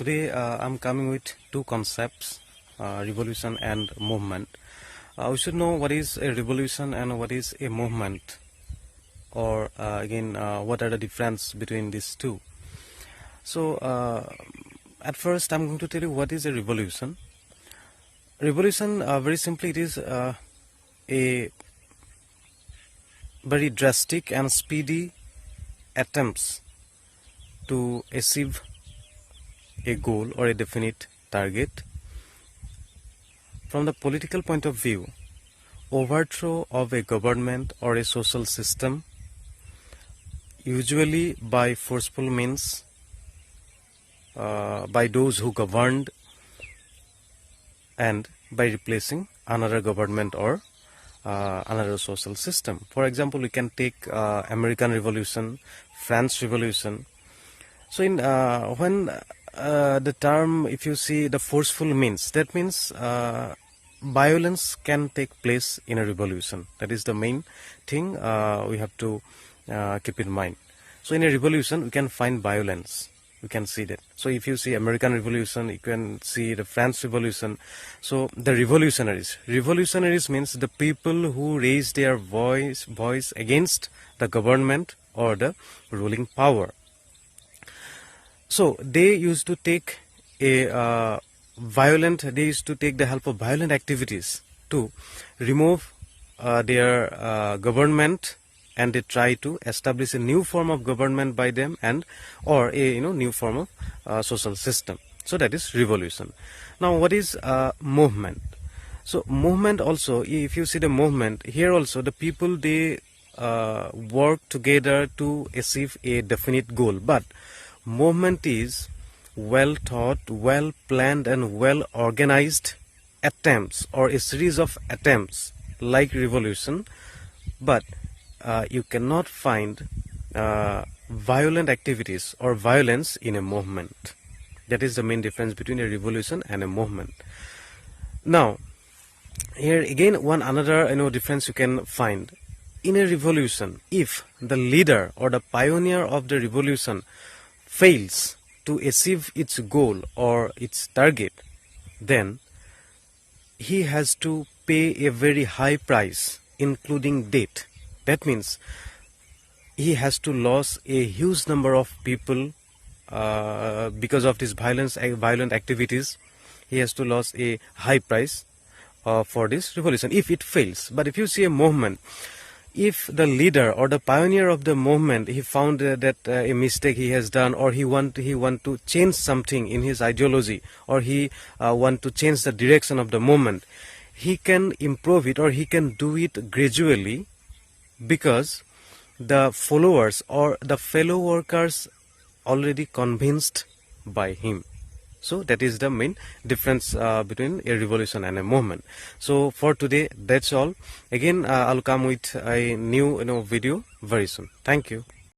Today I'm coming with two concepts, revolution and movement. We should know what is a revolution and what is a movement, or what are the difference between these two. So at first I'm going to tell you what is a revolution. Revolution, very simply, it is a very drastic and speedy attempts to achieve a goal or a definite target. From the political point of view, overthrow of a government or a social system, usually by forceful means, by those who governed, and by replacing another government or another social system. For example, we can take American Revolution, French Revolution. So in when the term, if you see the forceful means, that means violence can take place in a revolution. That is the main thing we have to keep in mind. So in a revolution we can find violence. We can see that. So if you see American Revolution, you can see the French Revolution. So the revolutionaries means the people who raise their voice against the government or the ruling power. So they used to take the help of violent activities to remove their government, and they try to establish a new form of government by them, or a new form of social system. So that is revolution. Now what is movement? So movement also, if you see the movement here also, the people, they work together to achieve a definite goal. But movement is well thought, well planned and well organized attempts, or a series of attempts like revolution. But you cannot find violent activities or violence in a movement. That is the main difference between a revolution and a movement. Now here again another difference you can find. In a revolution, if the leader or the pioneer of the revolution fails to achieve its goal or its target, then he has to pay a very high price, including death. That means he has to lose a huge number of people because of this violent activities. He has to lose a high price for this revolution if it fails. But if you see a movement, if the leader or the pioneer of the movement, he found that a mistake he has done, or he want to change something in his ideology, or he want to change the direction of the movement, he can improve it, or he can do it gradually, because the followers or the fellow workers already convinced by him. So that is the main difference between a revolution and a movement. So for today, that's all. Again, I'll come with a new video very soon. Thank you.